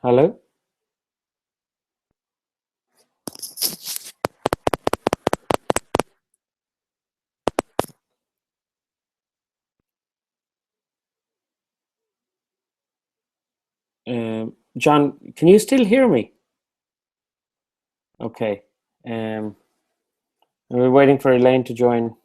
Hello. John, can you still hear me? Okay. Um, we're waiting for Elaine to join.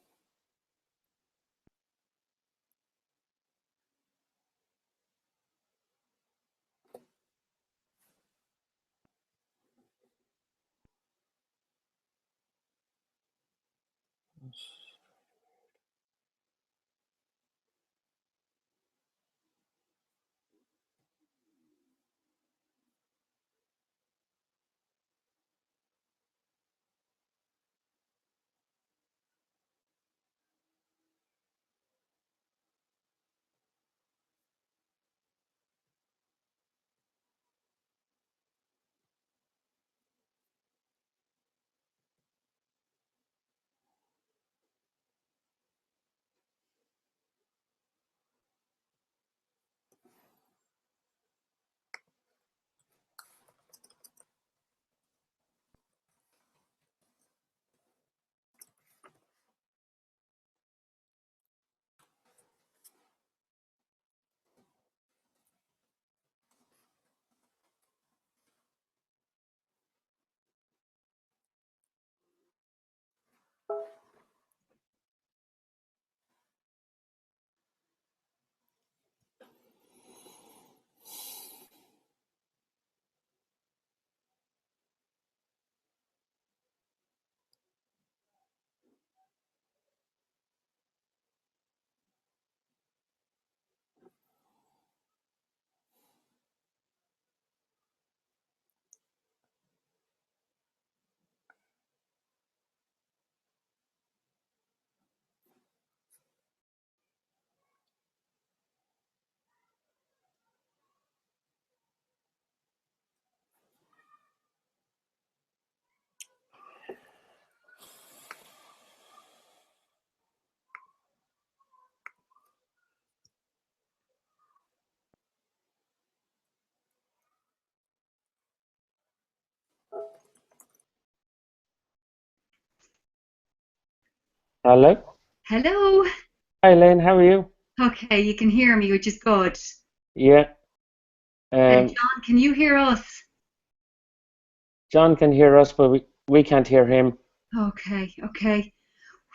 Hello. Hello. Hi, Elaine. How are you? Okay, you can hear me, which is good. Yeah. And Um, John, can you hear us? John can hear us, but we can't hear him. Okay, okay.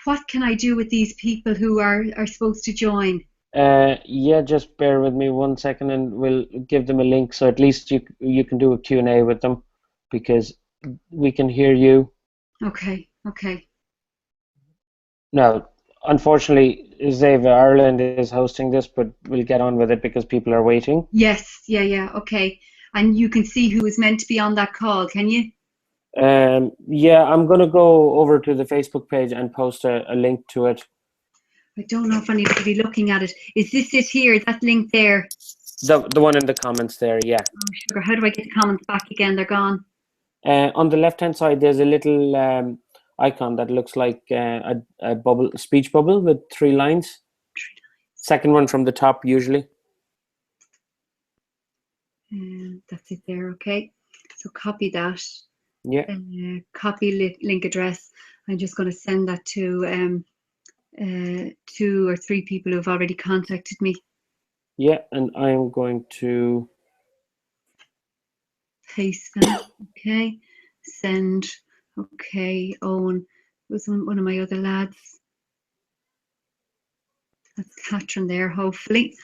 What can I do with these people who are supposed to join? Yeah, just bear with me 1 second, and we'll give them a link so at least you can do a Q&A with them because we can hear you. Okay, okay. Now, unfortunately, Zava Ireland is hosting this, but we'll get on with it because people are waiting. Yes, yeah, yeah, okay. And you can see who is meant to be on that call, can you? Yeah, I'm gonna go over to the Facebook page and post a link to it. I don't know if anybody will be looking at it. Is this it here, that link there? The one in the comments there, yeah. Oh, sugar, how do I get the comments back again? They're gone. On the left-hand side, there's a little icon that looks like a bubble, speech bubble with three lines. Second one from the top, usually. That's it there, okay. So copy that. Yeah, Copy link address. I'm just going to send that to 2 or 3 people who've already contacted me. yeah, and I'm going to. Paste that. Okay. Send. Okay. Owen was one of my other lads. That's Catherine there, hopefully.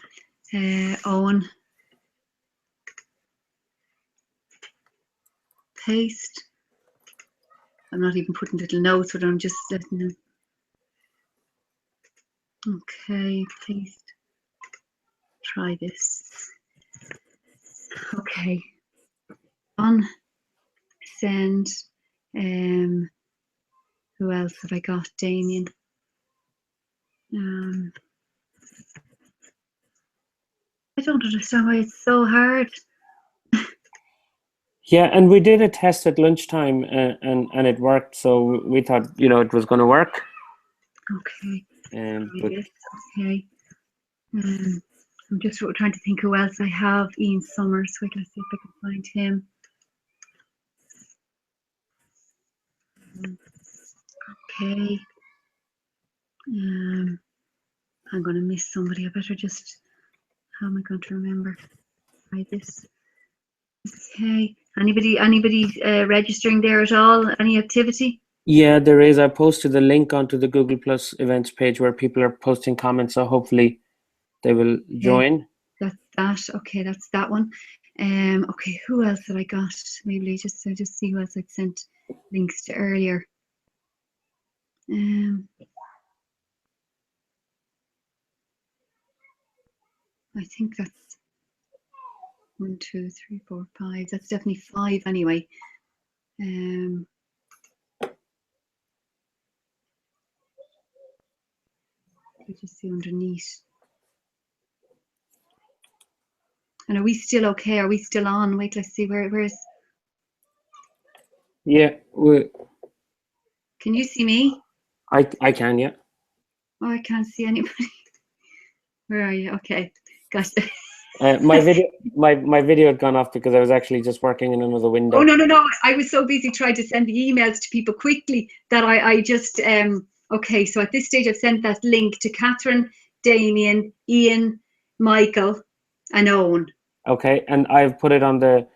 Owen. Paste. I'm not even putting little notes, but I'm just letting them. Okay. Paste. Try this. Okay. On. Send. Um. Who else have I got? Damien. Um. I don't understand why it's so hard. Yeah, and we did a test at lunchtime, and it worked. So we thought, it was going to work. Okay. But Try this. Okay. Um, I'm just trying to think who else I have. Ian Summers. Wait, let's see if I can find him. Okay. I'm going to miss somebody. I better just. How am I going to remember? Try this. Okay. Anybody registering there at all? Any activity? Yeah, there is. I posted the link onto the Google Plus events page where people are posting comments, so hopefully they will join. That's that. Okay, that's that one. Okay, who else had I got? Maybe I just see who else I'd sent links to earlier. I think that's 1, 2, 3, 4, 5. That's definitely 5 anyway. Let's just see underneath. And are we still okay? Are we still on? Wait, let's see. Where's? Yeah, can you see me? I can, yeah. Oh, I can't see anybody. Where are you? Okay, gosh. My video had gone off because I was actually just working in another window. Oh no! I was so busy trying to send the emails to people quickly that I just okay. So at this stage, I've sent that link to Catherine, Damien, Ian, Michael, and Owen. Okay, and I've put it on the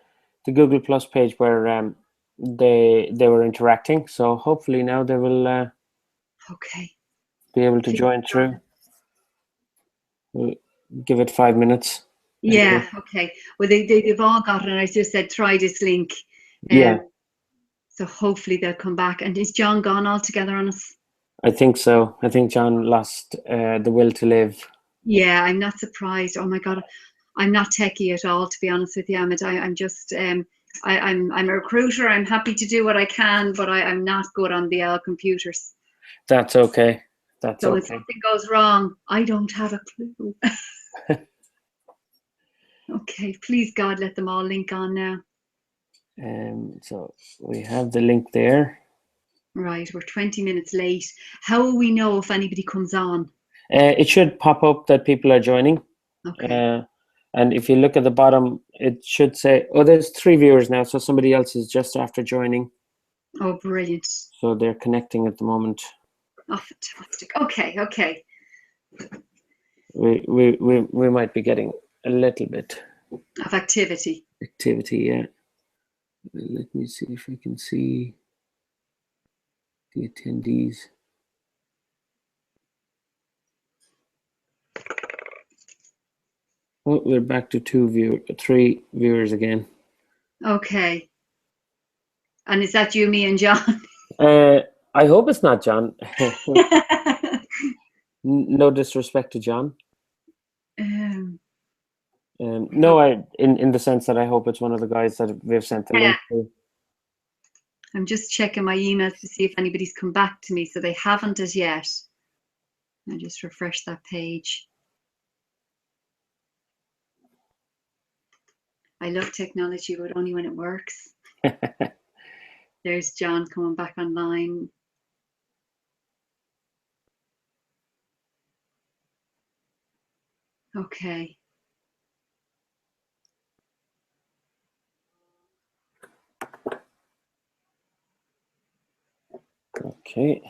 Google Plus page where they were interacting. So hopefully now they will okay, be able to join through. We'll give it 5 minutes. Yeah. Okay. Well, they've all got it. And I just said try this link. Yeah. So hopefully they'll come back. And is John gone altogether on us? I think so. I think John lost the will to live. Yeah, I'm not surprised. Oh my God, I'm not techie at all, to be honest with you, Amit. I'm just I'm a recruiter. I'm happy to do what I can, but I'm not good on the computers. That's okay. That's so okay. If something goes wrong, I don't have a clue. Okay, please God, let them all link on now. So we have the link there. Right, we're 20 minutes late. How will we know if anybody comes on? It should pop up that people are joining. Okay. And if you look at the bottom, it should say, oh, there's 3 viewers now. So somebody else is just after joining. Oh, brilliant. So they're connecting at the moment. Oh, fantastic. Okay. We might be getting a little bit of activity. Yeah. Let me see if we can see the attendees. Oh, we're back to 3 viewers again. Okay. And is that you, me, and John? I hope it's not John. No disrespect to John. No, in the sense that I hope it's one of the guys that we've sent the link to. I'm just checking my emails to see if anybody's come back to me. So they haven't as yet. I'll just refresh that page. I love technology, but only when it works. There's John coming back online. Okay. Okay.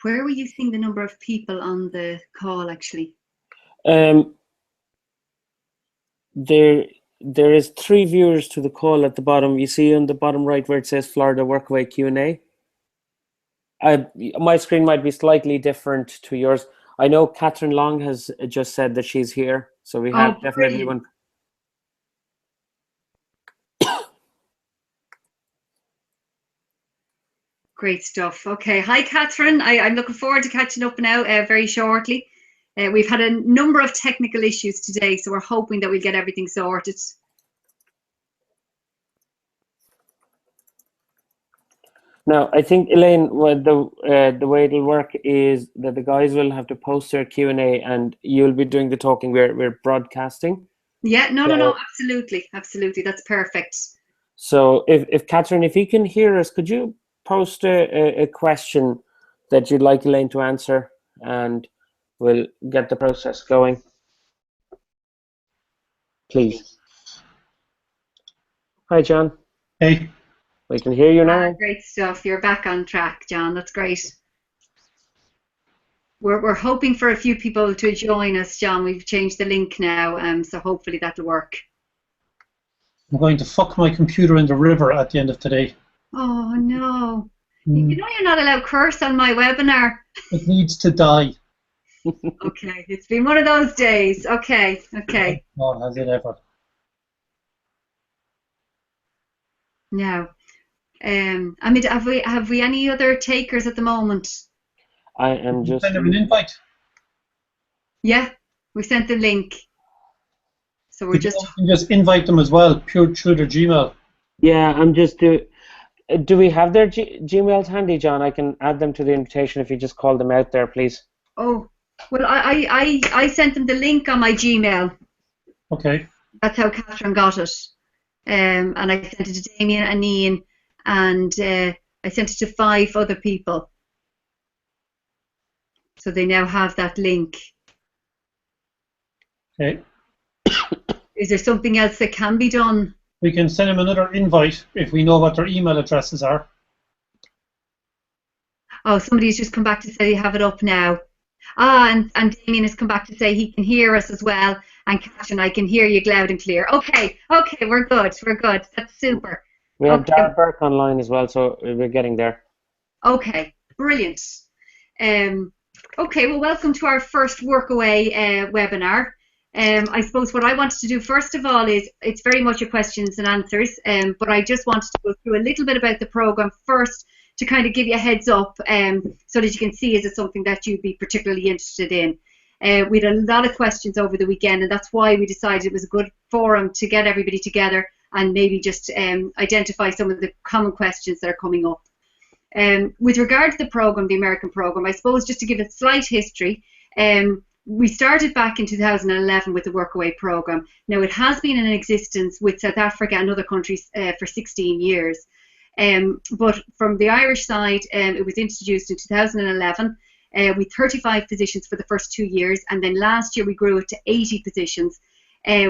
Where were you seeing the number of people on the call actually? There is 3 viewers to the call at the bottom. You see on the bottom right where it says Florida Workaway Q&A. My screen might be slightly different to yours. I know Catherine Long has just said that she's here, so we have definitely one. Great stuff. Okay, hi Catherine. I'm looking forward to catching up now very shortly. We've had a number of technical issues today, so we're hoping that we'll get everything sorted. Now, I think, Elaine, the way it'll work is that the guys will have to post their Q&A and you'll be doing the talking. We're broadcasting. Yeah, no, So, absolutely, absolutely. That's perfect. so if Catherine, if you can hear us, could you post a question that you'd like Elaine to answer, and we'll get the process going, please. Hi, John. Hey, We can hear you Ah, now. great stuff. You're back on track, John. That's great. We're hoping for a few people to join us, John. We've changed the link now, so hopefully that'll work. I'm going to fuck my computer in the river at the end of today. Oh no. You know you're not allowed to curse on my webinar. It needs to die. Okay, it's been one of those days. Okay. God, has it ever. Now, I mean, have we any other takers at the moment? I am just Send them an invite. Yeah, we sent the link. So we're You can just invite them as well, pure through their Gmail. Yeah, I'm just do we have their Gmails handy, John? I can add them to the invitation if you just call them out there, please. Oh, well, I sent them the link on my Gmail. Okay. That's how Catherine got it. And I sent it to Damien and Ian, and I sent it to 5 other people. So they now have that link. Okay. Is there something else that can be done? We can send them another invite if we know what their email addresses are. Oh, somebody's just come back to say they have it up now. Ah, and Damien has come back to say he can hear us as well. And Catherine, I can hear you loud and clear. Okay, we're good. That's super. We have Okay. Dara Burke online as well, so we're getting there. Okay, brilliant. Okay, well, welcome to our first Workaway webinar. I suppose what I wanted to do first of all is, it's very much a questions and answers, but I just wanted to go through a little bit about the program first to kind of give you a heads up, so that you can see is it something that you'd be particularly interested in. We had a lot of questions over the weekend, and that's why we decided it was a good forum to get everybody together and maybe just identify some of the common questions that are coming up. With regard to the program, the American program, I suppose just to give a slight history, we started back in 2011 with the Workaway program. Now, it has been in existence with South Africa and other countries for 16 years. But from the Irish side, it was introduced in 2011 with 35 positions for the first 2 years, and then last year we grew it to 80 positions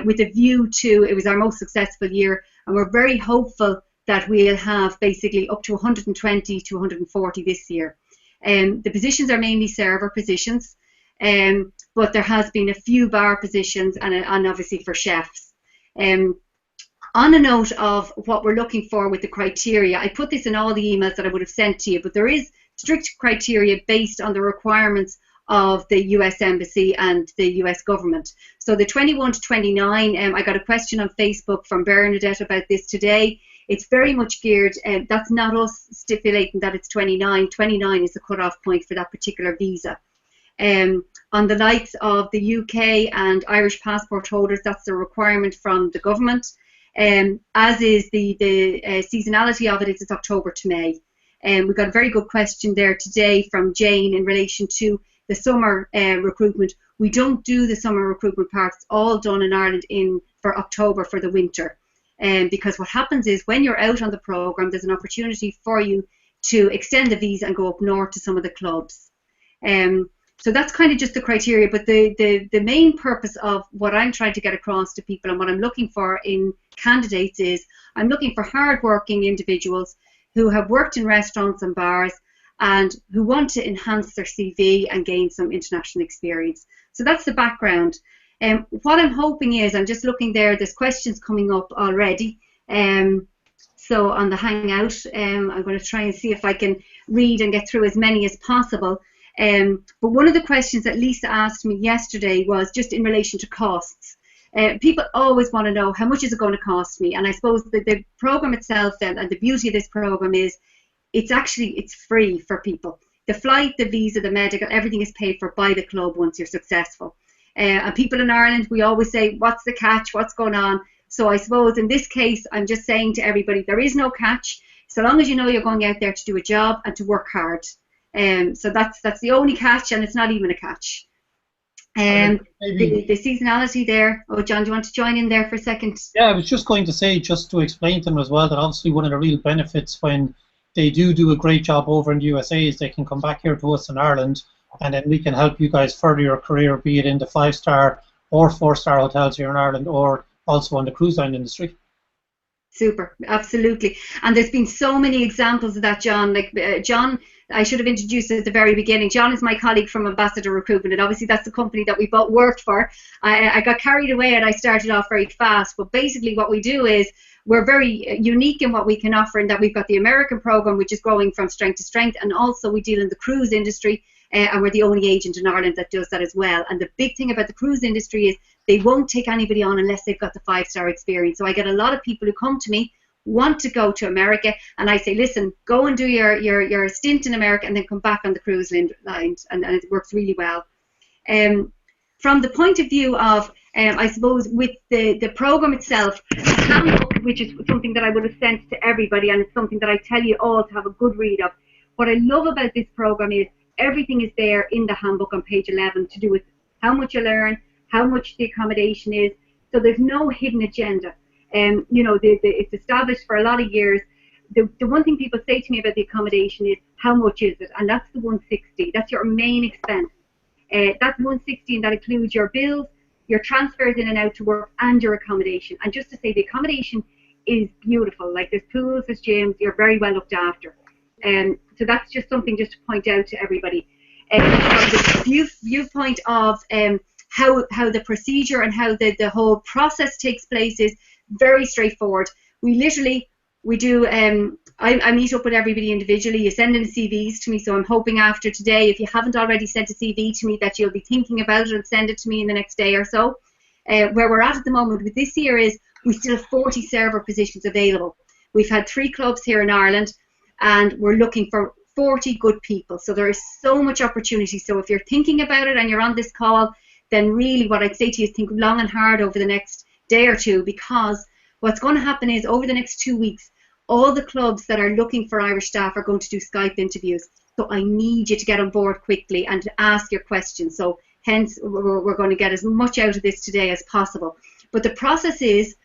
with a view to, it was our most successful year, and we're very hopeful that we'll have basically up to 120 to 140 this year. The positions are mainly server positions, but there has been a few bar positions and obviously for chefs. On a note of what we're looking for with the criteria, I put this in all the emails that I would have sent to you, but there is strict criteria based on the requirements of the US Embassy and the US government. So the 21 to 29, I got a question on Facebook from Bernadette about this today. It's very much geared, and that's not us stipulating that it's 29. 29 is the cutoff point for that particular visa. On the likes of the UK and Irish passport holders, that's the requirement from the government. As is the seasonality of it, it's October to May. We got a very good question there today from Jane in relation to the summer recruitment. We don't do the summer recruitment part. It's all done in Ireland for October for the winter. Because what happens is when you're out on the program, there's an opportunity for you to extend the visa and go up north to some of the clubs. So that's kind of just the criteria, but the main purpose of what I'm trying to get across to people and what I'm looking for in candidates is I'm looking for hard-working individuals who have worked in restaurants and bars and who want to enhance their CV and gain some international experience. So that's the background. What I'm hoping is, I'm just looking there, there's questions coming up already. So on the Hangout, I'm going to try and see if I can read and get through as many as possible. But one of the questions that Lisa asked me yesterday was just in relation to costs. People always want to know how much is it going to cost me, and I suppose the program itself and the beauty of this program is it's free for people. The flight, the visa, the medical, everything is paid for by the club once you're successful. And people in Ireland, we always say, what's the catch, what's going on? So I suppose in this case, I'm just saying to everybody, there is no catch, so long as you know you're going out there to do a job and to work hard. So that's the only catch, and it's not even a catch. Maybe. The seasonality there. Oh, John, do you want to join in there for a second? Yeah, I was just going to say, just to explain to them as well, that obviously one of the real benefits when they do a great job over in the USA is they can come back here to us in Ireland, and then we can help you guys further your career, be it in the 5-star or 4-star hotels here in Ireland, or also on the cruise line industry. Super, absolutely. And there's been so many examples of that, John. Like John, I should have introduced at the very beginning. John is my colleague from Ambassador Recruitment, and obviously that's the company that we both worked for. I got carried away and I started off very fast, but basically what we do is we're very unique in what we can offer, in that we've got the American program, which is growing from strength to strength, and also we deal in the cruise industry, and we're the only agent in Ireland that does that as well. And the big thing about the cruise industry is they won't take anybody on unless they've got the 5-star experience. So I get a lot of people who come to me, want to go to America, and I say, listen, go and do your stint in America and then come back on the cruise lines, and it works really well. From the point of view of, I suppose, with the program itself, the handbook, which is something that I would have sent to everybody, and it's something that I tell you all to have a good read of. What I love about this program is everything is there in the handbook on page 11 to do with how much you learn, how much the accommodation is. So there's no hidden agenda. You know, it's established for a lot of years. The one thing people say to me about the accommodation is, how much is it? And that's the 160. That's your main expense. That's 160, and that includes your bills, your transfers in and out to work, and your accommodation. And just to say, the accommodation is beautiful. Like, there's pools, there's gyms, you're very well looked after. So that's just something just to point out to everybody. From the viewpoint of how the procedure and how the whole process takes place is very straightforward. We do, I meet up with everybody individually. You send in CVs to me, so I'm hoping after today, if you haven't already sent a CV to me, that you'll be thinking about it and send it to me in the next day or so. Where we're at the moment with this year is we still have 40 server positions available. We've had 3 clubs here in Ireland, and we're looking for 40 good people. So there is so much opportunity. So if you're thinking about it and you're on this call, then really what I'd say to you is think long and hard over the next day or two, because what's going to happen is over the next 2 weeks, all the clubs that are looking for Irish staff are going to do Skype interviews. So I need you to get on board quickly and to ask your questions. So hence, we're going to get as much out of this today as possible. But the process is,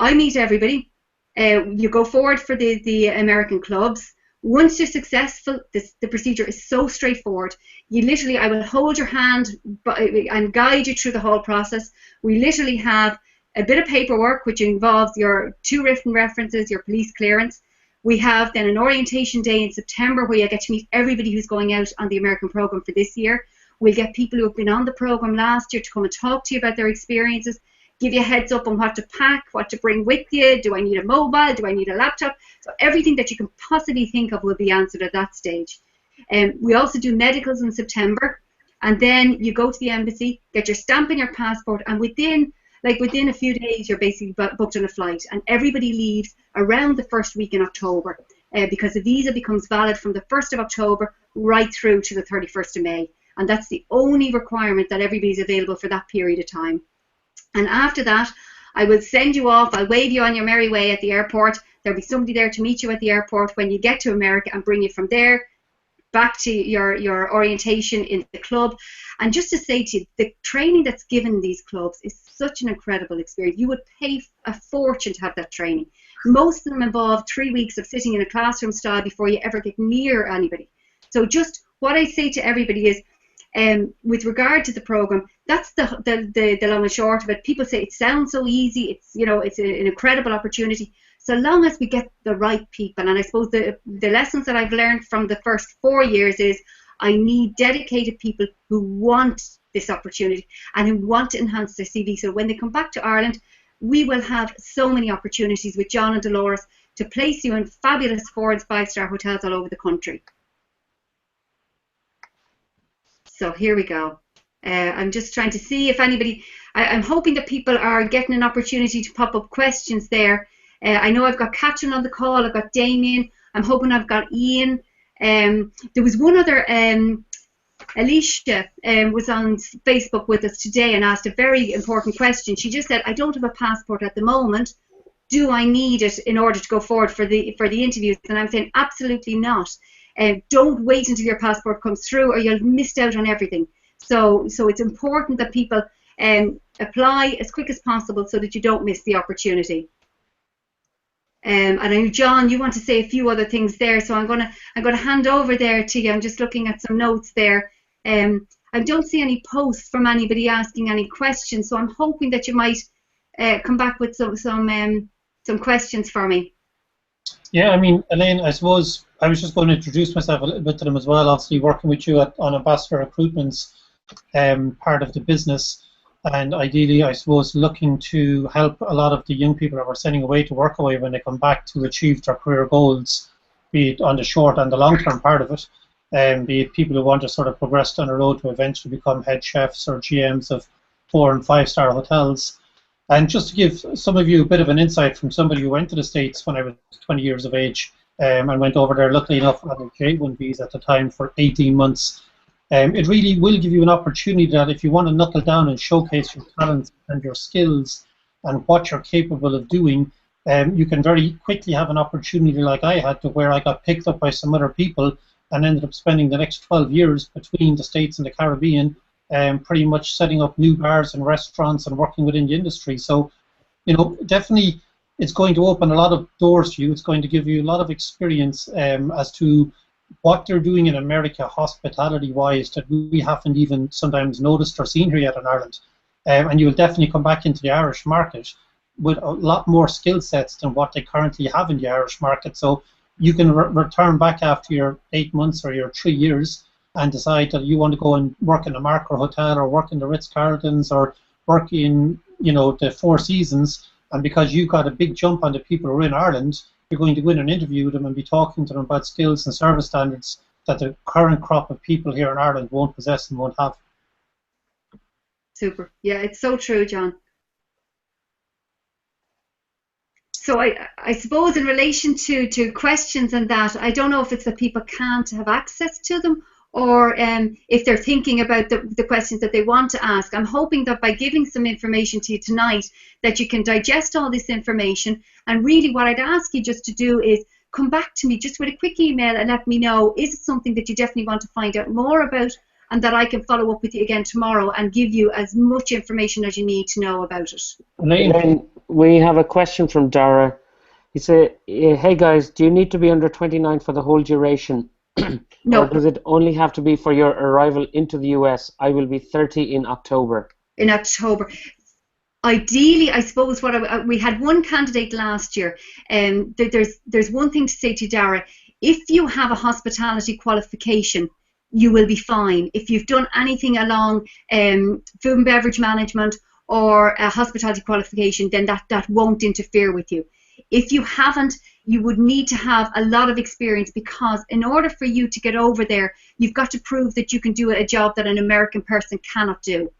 I meet everybody. You go forward for the American clubs. Once you're successful, the procedure is so straightforward. You literally, I will hold your hand and guide you through the whole process. We literally have a bit of paperwork which involves your 2 written references, your police clearance. We have then an orientation day in September where you get to meet everybody who's going out on the American program for this year. We'll get people who have been on the program last year to come and talk to you about their experiences, give you a heads up on what to pack, what to bring with you. Do I need a mobile? Do I need a laptop? So everything that you can possibly think of will be answered at that stage. We also do medicals in September, and then you go to the embassy, get your stamp in your passport, and within a few days you're basically booked on a flight, and everybody leaves around the first week in October, because the visa becomes valid from the 1st of October right through to the 31st of May, and that's the only requirement, that everybody's available for that period of time. And after that, I will send you off. I'll wave you on your merry way at the airport. There'll be somebody there to meet you at the airport when you get to America, and bring you from there back to your orientation in the club. And just to say to you, the training that's given in these clubs is such an incredible experience. You would pay a fortune to have that training. Most of them involve 3 weeks of sitting in a classroom style before you ever get near anybody. So just what I say to everybody is, with regard to the program, that's the long and short of it. People say it sounds so easy. It's, you know, it's an incredible opportunity. So long as we get the right people, and I suppose the lessons that I've learned from the first 4 years is I need dedicated people who want this opportunity and who want to enhance their CV. So when they come back to Ireland, we will have so many opportunities with John and Dolores to place you in fabulous 4- and 5-star hotels all over the country. So here we go. I'm just trying to see if anybody, I'm hoping that people are getting an opportunity to pop up questions there. I know I've got Catherine on the call, I've got Damien, I'm hoping I've got Ian. There was one other, Alicia was on Facebook with us today and asked a very important question. She just said, I don't have a passport at the moment. Do I need it in order to go forward for the interviews? And I'm saying absolutely not. Don't wait until your passport comes through, or you'll miss out on everything. So it's important that people apply as quick as possible so that you don't miss the opportunity. And I know, John, you want to say a few other things there, so I'm gonna hand over there to you. I'm just looking at some notes there. I don't see any posts from anybody asking any questions, so I'm hoping that you might come back with some questions for me. Yeah, I mean, Elaine, I suppose I was just going to introduce myself a little bit to them as well. Obviously, working with you on ambassador recruitment's part of the business, and ideally, I suppose, looking to help a lot of the young people that we're sending away to Workaway when they come back to achieve their career goals, be it on the short and the long-term part of it, be it people who want to sort of progress down the road to eventually become head chefs or GMs of 4- and 5-star hotels. And just to give some of you a bit of an insight from somebody who went to the States when I was 20 years of age and went over there, luckily enough, on a J1 visa at the time for 18 months. It really will give you an opportunity that if you want to knuckle down and showcase your talents and your skills and what you're capable of doing, you can very quickly have an opportunity like I had, to where I got picked up by some other people and ended up spending the next 12 years between the States and the Caribbean, pretty much setting up new bars and restaurants and working within the industry. So, you know, definitely it's going to open a lot of doors for you. It's going to give you a lot of experience as to what they're doing in America hospitality-wise that we haven't even sometimes noticed or seen here yet in Ireland. And you'll definitely come back into the Irish market with a lot more skill sets than what they currently have in the Irish market. So you can return back after your 8 months or your 3 years and decide that you want to go and work in a Marker Hotel or work in the Ritz-Carltons or work in, you know, the Four Seasons, and because you got a big jump on the people who are in Ireland, you're going to go in and interview them and be talking to them about skills and service standards that the current crop of people here in Ireland won't possess and won't have. Super. Yeah, it's so true, John. So I suppose in relation to questions and that, I don't know if it's that people can't have access to them, or if they're thinking about the questions that they want to ask. I'm hoping that by giving some information to you tonight, that you can digest all this information. And really what I'd ask you just to do is come back to me just with a quick email and let me know, is it something that you definitely want to find out more about, and that I can follow up with you again tomorrow and give you as much information as you need to know about it. Elaine, we have a question from Dara. He said, hey guys, do you need to be under 29 for the whole duration? No. Or does it only have to be for your arrival into the US? I will be 30 in October. In October. Ideally, I suppose we had one candidate last year, and there's one thing to say to Dara. If you have a hospitality qualification, you will be fine. If you've done anything along food and beverage management or a hospitality qualification, then that won't interfere with you. If you haven't, you would need to have a lot of experience, because in order for you to get over there, you've got to prove that you can do a job that an American person cannot do.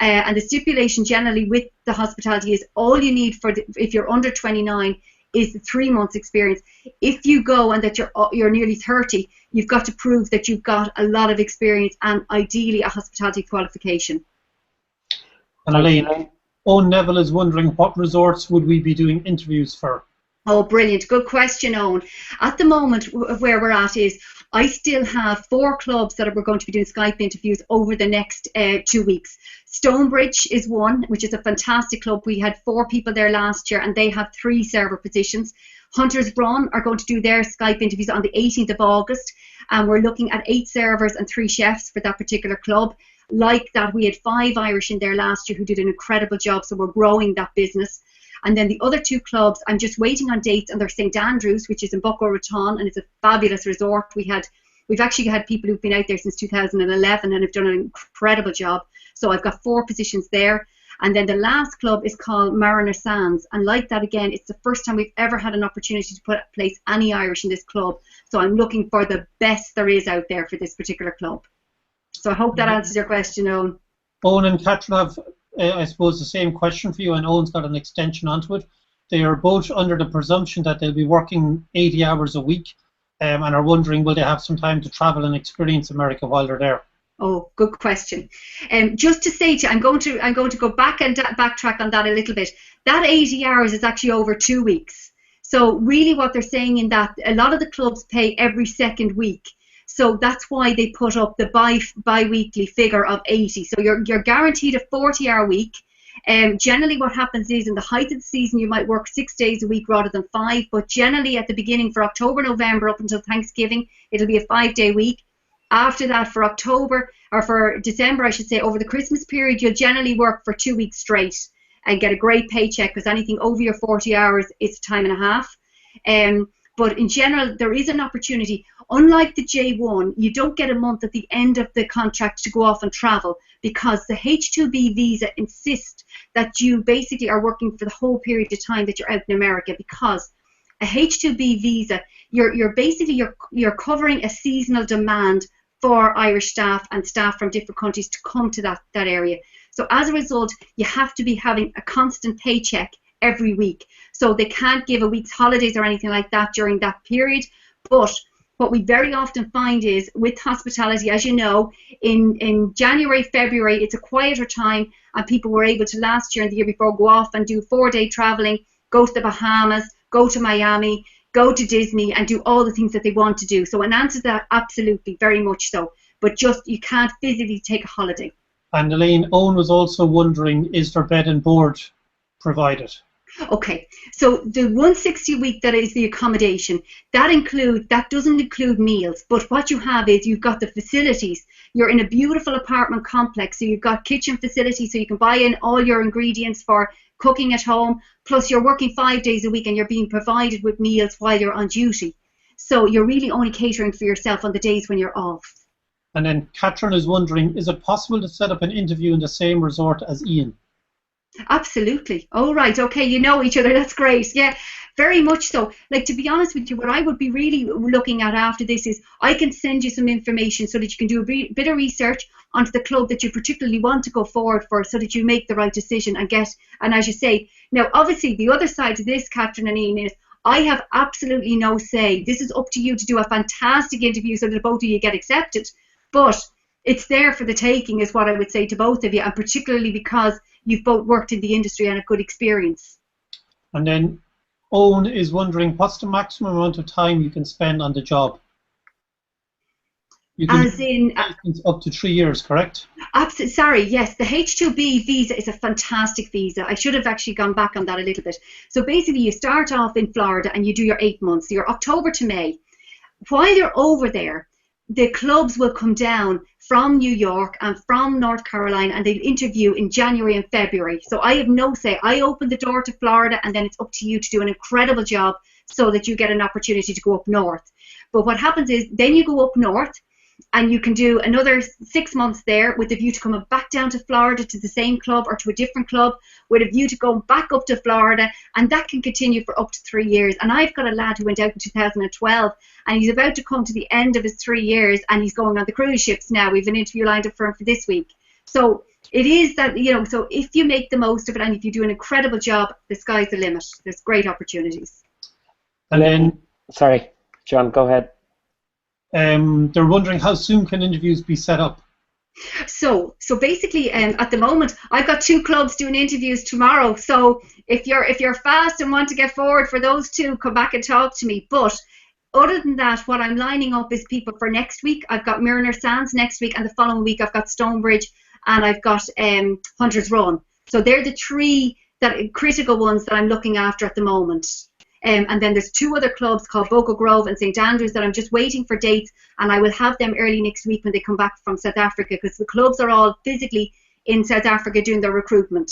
And the stipulation generally with the hospitality is all you need if you're under 29 is 3 months experience. If you go and that you're nearly 30, you've got to prove that you've got a lot of experience and ideally a hospitality qualification. And Elaine, Owen Neville is wondering, what resorts would we be doing interviews for? Oh, brilliant. Good question, Owen. At the moment, where we're at is I still have 4 clubs that we're going to be doing Skype interviews over the next 2 weeks. Stonebridge is one, which is a fantastic club. We had 4 people there last year and they have 3 server positions. Hunters Run are going to do their Skype interviews on the 18th of August, and we're looking at 8 servers and 3 chefs for that particular club. Like that, we had 5 Irish in there last year who did an incredible job, so we're growing that business. And then the other 2 clubs, I'm just waiting on dates, and they're St Andrews, which is in Bucko Raton, and it's a fabulous resort. We've actually had people who've been out there since 2011 and have done an incredible job. So I've got 4 positions there. And then the last club is called Mariner Sands, and like that again, it's the first time we've ever had an opportunity to place any Irish in this club. So I'm looking for the best there is out there for this particular club. So I hope that answers your question, Owen. Owen and Catherine have, I suppose, the same question for you, and Owen's got an extension onto it. They are both under the presumption that they'll be working 80 hours a week, and are wondering, will they have some time to travel and experience America while they're there? Oh, good question. Just to say to you, I'm going to go back and backtrack on that a little bit. That 80 hours is actually over 2 weeks. So really what they're saying in that, a lot of the clubs pay every second week. So that's why they put up the bi-weekly figure of 80. So you're guaranteed a 40-hour week. Generally what happens is in the height of the season you might work 6 days a week rather than 5, but generally at the beginning for October, November up until Thanksgiving it'll be a 5-day week. After that, for October, or for December I should say, over the Christmas period you'll generally work for 2 weeks straight and get a great paycheck, because anything over your 40 hours is time and a half. But in general there is an opportunity. Unlike the J1, you don't get a month at the end of the contract to go off and travel, because the H2B visa insists that you basically are working for the whole period of time that you're out in America, because a H2B visa, you're covering a seasonal demand for Irish staff and staff from different countries to come to that area. So as a result, you have to be having a constant paycheck every week. So they can't give a week's holidays or anything like that during that period. But what we very often find is with hospitality, as you know, in January, February, it's a quieter time, and people were able to last year and the year before go off and do 4-day traveling, go to the Bahamas, go to Miami, go to Disney, and do all the things that they want to do. So in answer to that, absolutely, very much so. But just you can't physically take a holiday. And Elaine, Owen was also wondering, is there bed and board provided? Okay, so the 160 a week, that is the accommodation, that doesn't include meals, but what you have is you've got the facilities. You're in a beautiful apartment complex, so you've got kitchen facilities, so you can buy in all your ingredients for cooking at home, plus you're working 5 days a week and you're being provided with meals while you're on duty. So you're really only catering for yourself on the days when you're off. And then Catherine is wondering, is it possible to set up an interview in the same resort as Ian? Absolutely. Oh, right. Okay, you know each other. That's great. Yeah, very much so. Like, to be honest with you, what I would be really looking at after this is I can send you some information so that you can do a bit of research onto the club that you particularly want to go forward for, so that you make the right decision and get, and as you say, now obviously the other side to this, Catherine and Ian, is I have absolutely no say. This is up to you to do a fantastic interview so that both of you get accepted. But it's there for the taking is what I would say to both of you, and particularly because you've both worked in the industry and a good experience. And then Owen is wondering, what's the maximum amount of time you can spend on the job? You can, as in up to 3 years, correct? Absolutely. Sorry, yes. The H2B visa is a fantastic visa. I should have actually gone back on that a little bit. So basically you start off in Florida and you do your 8 months, your October to May. While you're over there, the clubs will come down from New York and from North Carolina, and they'll interview in January and February. So I have no say. I open the door to Florida, and then it's up to you to do an incredible job so that you get an opportunity to go up north. But what happens is then you go up north and you can do another 6 months there with a view to coming back down to Florida to the same club or to a different club with a view to going back up to Florida, and that can continue for up to 3 years. And I've got a lad who went out in 2012 and he's about to come to the end of his 3 years and he's going on the cruise ships now. We've an interview lined up for him for this week. So it is that, you know, so if you make the most of it and if you do an incredible job, the sky's the limit. There's great opportunities. And then, sorry, John, go ahead. They're wondering how soon can interviews be set up? So basically, at the moment, I've got 2 clubs doing interviews tomorrow. So if you're fast and want to get forward for those 2, come back and talk to me. But other than that, what I'm lining up is people for next week. I've got Myrna Sands next week, and the following week I've got Stonebridge, and I've got Hunter's Run. So they're the 3 critical ones that I'm looking after at the moment. And then there's 2 other clubs called Boca Grove and St Andrews that I'm just waiting for dates, and I will have them early next week when they come back from South Africa, because the clubs are all physically in South Africa doing their recruitment.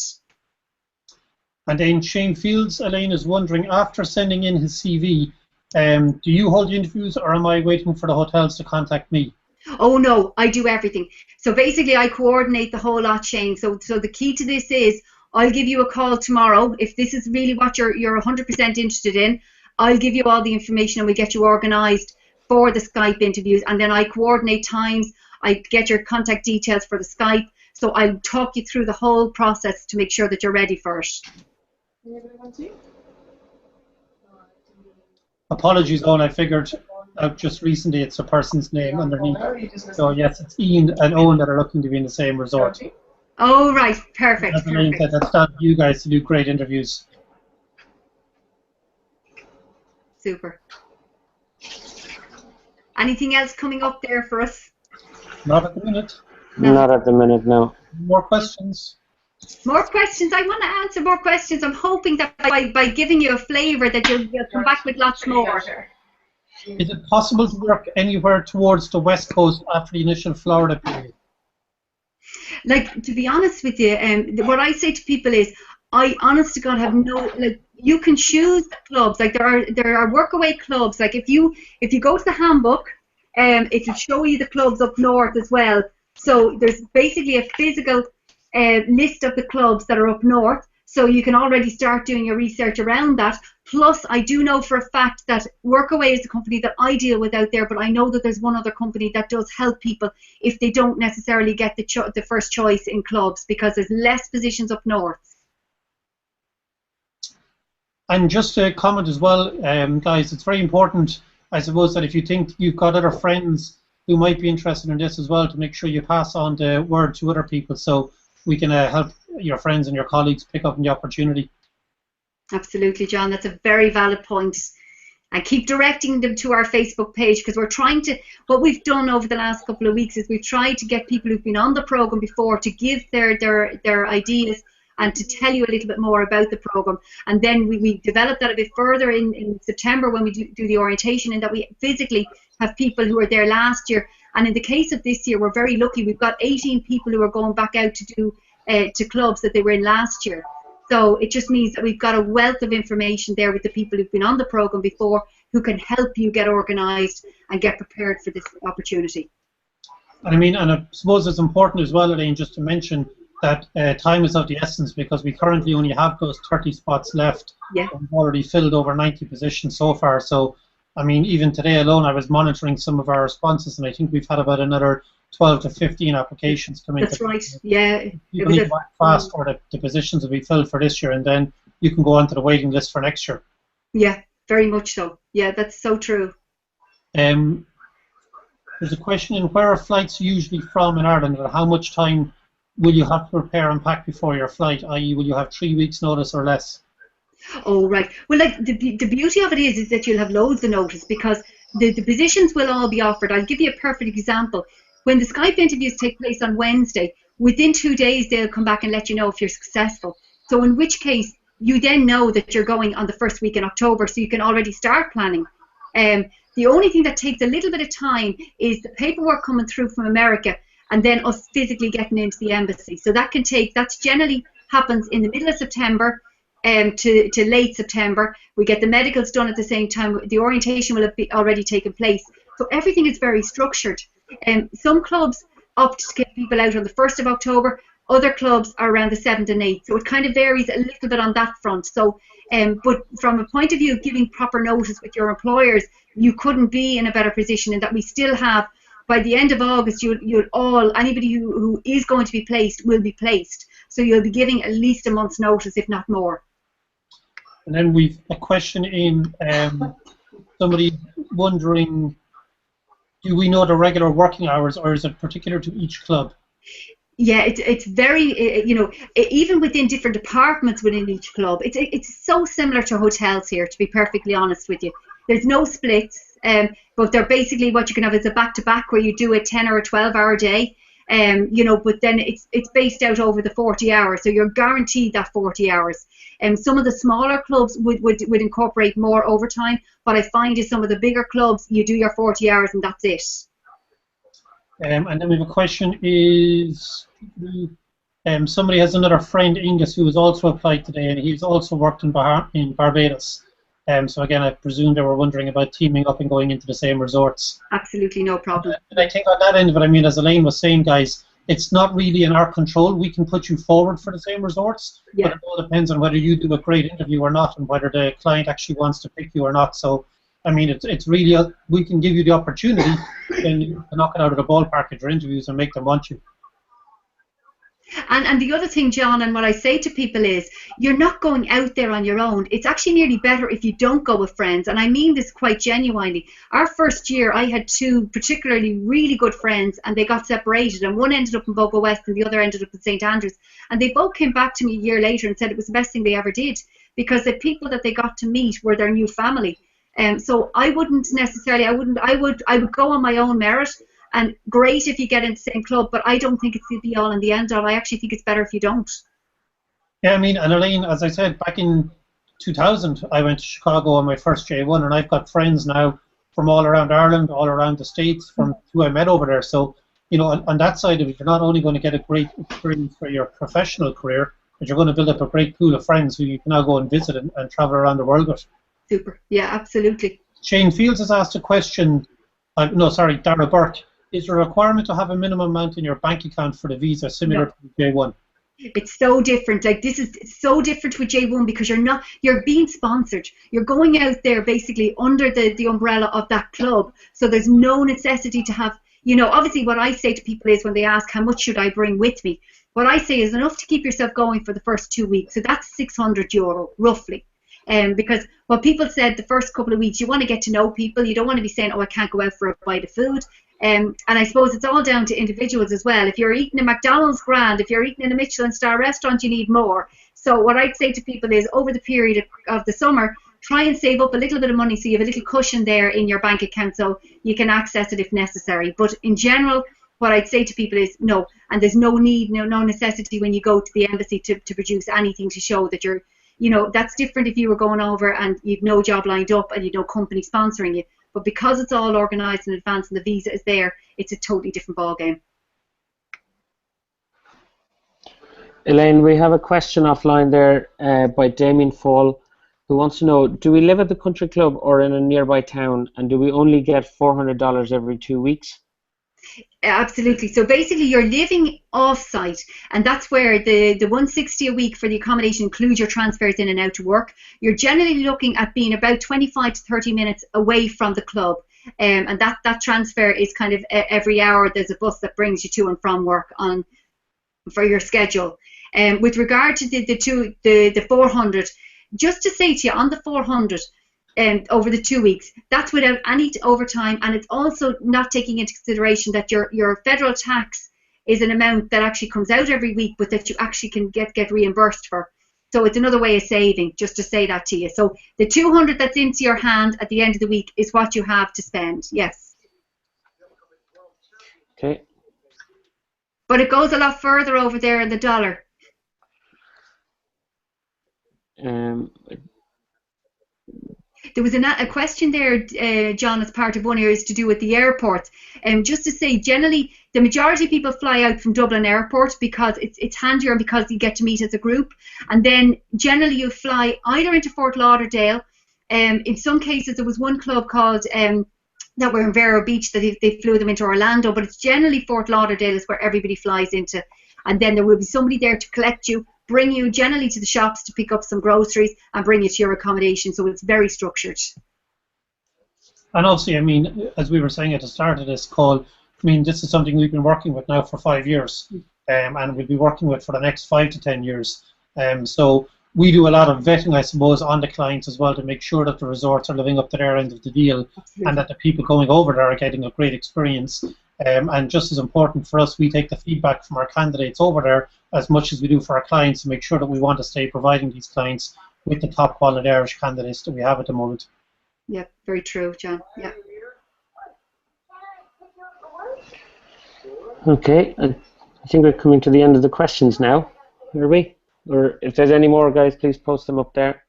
And then Shane Fields, Elaine, is wondering, after sending in his CV, do you hold the interviews, or am I waiting for the hotels to contact me? Oh no, I do everything. So basically I coordinate the whole lot, Shane. So the key to this is I'll give you a call tomorrow. If this is really what you're 100% interested in, I'll give you all the information and we get you organised for the Skype interviews, and then I coordinate times. I get your contact details for the Skype. So I'll talk you through the whole process to make sure that you're ready for it. Apologies, Owen, I figured out just recently it's a person's name underneath. So yes, it's Ian and Owen that are looking to be in the same resort. Oh, right. Perfect. As Elaine said, that's down to you guys to do great interviews. Super. Anything else coming up there for us? Not at the minute. No. Not at the minute, no. More questions? More questions. I want to answer more questions. I'm hoping that by giving you a flavour that you'll come back with lots more. Is it possible to work anywhere towards the West Coast after the initial Florida period? Like, to be honest with you, what I say to people is, I honest to God have no, like, you can choose the clubs. Like, there are Workaway clubs. Like, if you go to the handbook, it'll show you the clubs up north as well. So there's basically a physical list of the clubs that are up north. So you can already start doing your research around that. Plus, I do know for a fact that Workaway is the company that I deal with out there, but I know that there's one other company that does help people if they don't necessarily get the first choice in clubs, because there's less positions up north. And just a comment as well, guys, it's very important, I suppose, that if you think you've got other friends who might be interested in this as well, to make sure you pass on the word to other people so we can help your friends and your colleagues pick up on the opportunity. Absolutely, John. That's a very valid point. And keep directing them to our Facebook page, because we're trying to, what we've done over the last couple of weeks is we've tried to get people who've been on the program before to give their ideas and to tell you a little bit more about the program. And then we develop that a bit further in September when we do the orientation, and that we physically have people who were there last year. And in the case of this year, we're very lucky. We've got 18 people who are going back out to do to clubs that they were in last year. So it just means that we've got a wealth of information there with the people who've been on the program before, who can help you get organised and get prepared for this opportunity. And I mean, and I suppose it's important as well, Elaine, just to mention that time is of the essence, because we currently only have those 30 spots left. Yeah. We've already filled over 90 positions so far. So, I mean, even today alone, I was monitoring some of our responses, and I think we've had about another 12 to 15 applications come in. That's right, yeah. You can go fast, or the positions will be filled for this year, and then you can go onto the waiting list for next year. Yeah, very much so. Yeah, that's so true. There's a question in where are flights usually from in Ireland, and how much time will you have to prepare and pack before your flight, i.e. will you have 3 weeks notice or less? Oh, right. Well, like, the beauty of it is that you'll have loads of notice, because the positions will all be offered. I'll give you a perfect example. When the Skype interviews take place on Wednesday, within 2 days they'll come back and let you know if you're successful. So in which case, you then know that you're going on the first week in October, so you can already start planning. The only thing that takes a little bit of time is the paperwork coming through from America, and then us physically getting into the embassy. So that generally happens in the middle of September to late September. We get the medicals done at the same time. The orientation will have already taken place. So everything is very structured. Some clubs opt to get people out on the 1st of October. Other clubs are around the 7th and 8th. So it kind of varies a little bit on that front. So, but from a point of view of giving proper notice with your employers, you couldn't be in a better position, in that we still have, by the end of August, anybody who is going to be placed will be placed. So you'll be giving at least a month's notice, if not more. And then we've a question in, somebody wondering, do we know the regular working hours, or is it particular to each club? Yeah, it's very, even within different departments within each club, it's so similar to hotels here, to be perfectly honest with you. There's no splits, but they're basically, what you can have is a back-to-back where you do a 10 or a 12-hour day, but then it's based out over the 40 hours, so you're guaranteed that 40 hours. Some of the smaller clubs would incorporate more overtime. What I find is some of the bigger clubs, you do your 40 hours and that's it. And then we have a question is, somebody has another friend, Ingus, who has also applied today, and he's also worked in Barbados. So again, I presume they were wondering about teaming up and going into the same resorts. Absolutely no problem. And I think on that end of it, I mean, as Elaine was saying, guys, it's not really in our control. We can put you forward for the same resorts, yeah. But it all depends on whether you do a great interview or not, and whether the client actually wants to pick you or not. So, I mean, it's really, we can give you the opportunity to knock it out of the ballpark at your interviews and make them want you. And the other thing, John, and what I say to people is, you're not going out there on your own. It's actually nearly better if you don't go with friends, and I mean this quite genuinely. Our first year, I had 2 particularly really good friends, and they got separated, and one ended up in Bogo West and the other ended up in St. Andrews, and they both came back to me a year later and said it was the best thing they ever did, because the people that they got to meet were their new family. So I wouldn't necessarily. I would go on my own merit. And great if you get in the same club, but I don't think it's the be all and the end all. I actually think it's better if you don't. Yeah, I mean, and Elaine, as I said, back in 2000, I went to Chicago on my first J1, and I've got friends now from all around Ireland, all around the States, from who I met over there. So, you know, on that side of it, you're not only going to get a great experience for your professional career, but you're going to build up a great pool of friends who you can now go and visit and travel around the world with. Super. Yeah, absolutely. Shane Fields has asked a question. No, sorry, Dara Burke. Is there a requirement to have a minimum amount in your bank account for the visa, similar to the J1? It's so different. Like, this is so different with J1 because you're being sponsored. You're going out there basically under the umbrella of that club. So there's no necessity to have, you know, obviously what I say to people is when they ask how much should I bring with me, what I say is enough to keep yourself going for the first 2 weeks. So that's €600 roughly. Because what people said the first couple of weeks, you want to get to know people. You don't want to be saying, oh, I can't go out for a bite of food. And I suppose it's all down to individuals as well. If you're eating a McDonald's, grand. If you're eating in a Michelin star restaurant, you need more. So what I'd say to people is over the period of the summer, try and save up a little bit of money so you have a little cushion there in your bank account so you can access it if necessary. But in general, what I'd say to people is no, and there's no need, no necessity when you go to the embassy to produce anything to show that you're, you know, that's different if you were going over and you've no job lined up and you've no company sponsoring you. But because it's all organised in advance and the visa is there, it's a totally different ballgame. Elaine, we have a question offline there by Damien Fall, who wants to know, do we live at the country club or in a nearby town, and do we only get $400 every 2 weeks? Absolutely. So basically you're living off-site, and that's where the $160 a week for the accommodation includes your transfers in and out to work. You're generally looking at being about 25 to 30 minutes away from the club, and that transfer is kind of every hour there's a bus that brings you to and from work for your schedule. With regard to the 400, just to say to you on the 400, over the 2 weeks, that's without any overtime, and it's also not taking into consideration that your federal tax is an amount that actually comes out every week, but that you actually can get reimbursed for. So it's another way of saving, just to say that to you. So the 200 that's into your hand at the end of the week is what you have to spend. Yes. Okay. But it goes a lot further over there in the dollar. There was a question there, John, as part of one here is to do with the airports. Just to say, generally, the majority of people fly out from Dublin Airport because it's handier and because you get to meet as a group. And then generally you fly either into Fort Lauderdale. In some cases, there was one club called that were in Vero Beach that they flew them into Orlando, but it's generally Fort Lauderdale is where everybody flies into. And then there will be somebody there to collect you, bring you generally to the shops to pick up some groceries and bring you to your accommodation. So it's very structured. And obviously, I mean, as we were saying at the start of this call, I mean, this is something we've been working with now for 5 years, and we'll be working with for the next 5 to 10 years. So we do a lot of vetting, I suppose, on the clients as well to make sure that the resorts are living up to their end of the deal. Absolutely. And that the people going over there are getting a great experience. And just as important for us, we take the feedback from our candidates over there as much as we do for our clients to make sure that we want to stay providing these clients with the top quality Irish candidates that we have at the moment. Yeah, very true, John. Yeah. Okay, I think we're coming to the end of the questions now, are we? Or if there's any more, guys, please post them up there.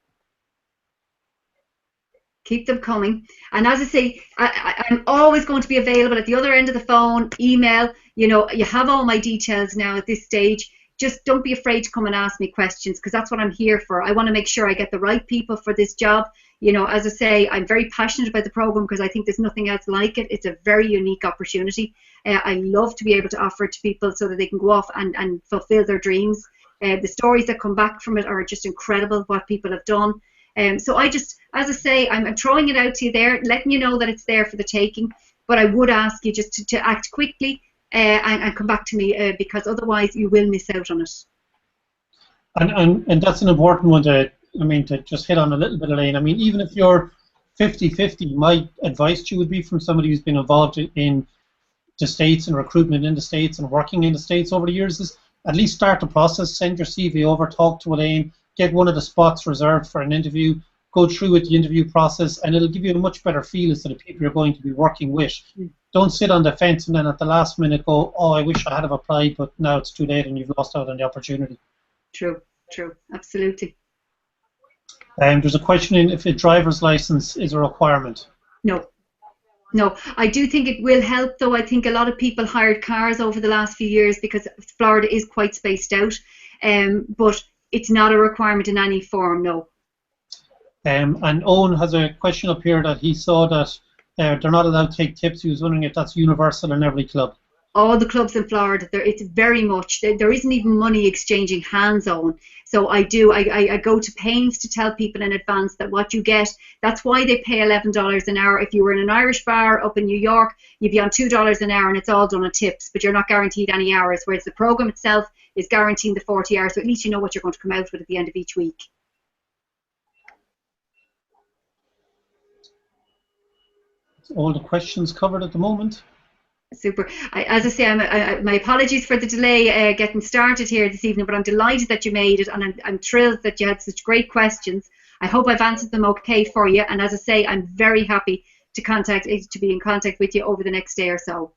Keep them coming. And as I say, I'm always going to be available at the other end of the phone, email. You know, you have all my details now at this stage. Just don't be afraid to come and ask me questions, because that's what I'm here for. I want to make sure I get the right people for this job. You know, as I say, I'm very passionate about the program because I think there's nothing else like it. It's a very unique opportunity. I love to be able to offer it to people so that they can go off and fulfill their dreams. The stories that come back from it are just incredible, what people have done. So I just, as I say, I'm throwing it out to you there, letting you know that it's there for the taking. But I would ask you just to act quickly and come back to me because otherwise you will miss out on it. And that's an important one to just hit on a little bit, Elaine. I mean, even if you're 50-50, my advice to you would be from somebody who's been involved in the States and recruitment in the States and working in the States over the years is at least start the process, send your CV over, talk to Elaine, get one of the spots reserved for an interview, go through with the interview process, and it'll give you a much better feel as to the people you're going to be working with. Don't sit on the fence and then at the last minute go, oh, I wish I had have applied, but now it's too late and you've lost out on the opportunity. True, absolutely. There's a question in if a driver's license is a requirement. No, I do think it will help, though. I think a lot of people hired cars over the last few years because Florida is quite spaced out, but it's not a requirement in any form, no. And Owen has a question up here that he saw that they're not allowed to take tips. He was wondering if that's universal in every club. All the clubs in Florida, it's very much, there isn't even money exchanging hands on. So I go to pains to tell people in advance that what you get, that's why they pay $11 an hour. If you were in an Irish bar up in New York, you'd be on $2 an hour and it's all done on tips, but you're not guaranteed any hours, whereas the program itself is guaranteeing the 40 hours, so at least you know what you're going to come out with at the end of each week. All the questions covered at the moment. Super. As I say, my apologies for the delay getting started here this evening, but I'm delighted that you made it, and I'm thrilled that you had such great questions. I hope I've answered them okay for you, and as I say, I'm very happy to be in contact with you over the next day or so.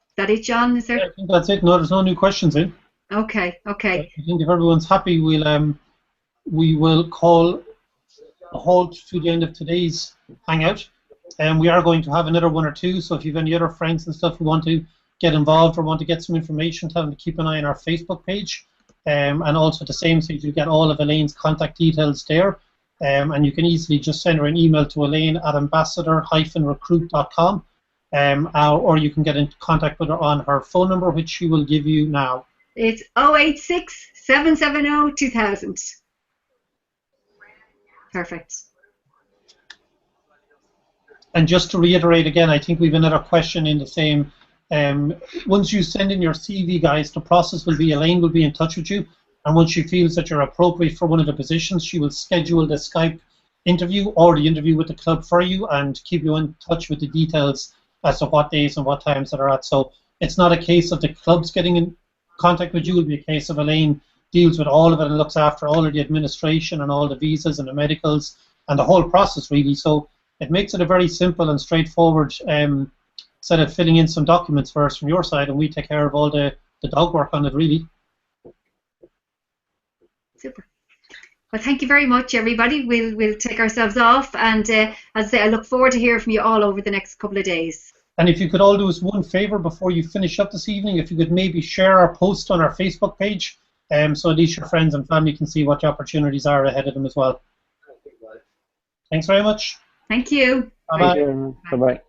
Is that it, John? Is there? Yeah, I think that's it. No, there's no new questions in. Okay. I think if everyone's happy, we will call a halt to the end of today's hangout, and we are going to have another one or two, so if you have any other friends and stuff who want to get involved or want to get some information, tell them to keep an eye on our Facebook page, and also the same, so you get all of Elaine's contact details there, and you can easily just send her an email to Elaine at ambassador-recruit.com, or you can get in contact with her on her phone number, which she will give you now. It's 086 770 2000. Perfect. And just to reiterate again, I think we have another question in the same. Once you send in your CV, guys, the process will be Elaine will be in touch with you, and once she feels that you're appropriate for one of the positions, she will schedule the Skype interview or the interview with the club for you and keep you in touch with the details as to what days and what times that are at. So it's not a case of the clubs getting in contact with you, it will be a case of Elaine deals with all of it and looks after all of the administration and all the visas and the medicals and the whole process, really. So it makes it a very simple and straightforward set of filling in some documents for us from your side, and we take care of all the dog work on it, really. Super. Well, thank you very much, everybody. We'll take ourselves off, and as I say, I look forward to hearing from you all over the next couple of days. And if you could all do us one favour before you finish up this evening, if you could maybe share our post on our Facebook page, so at least your friends and family can see what the opportunities are ahead of them as well. Thanks very much. Thank you. Bye-bye. Bye-bye.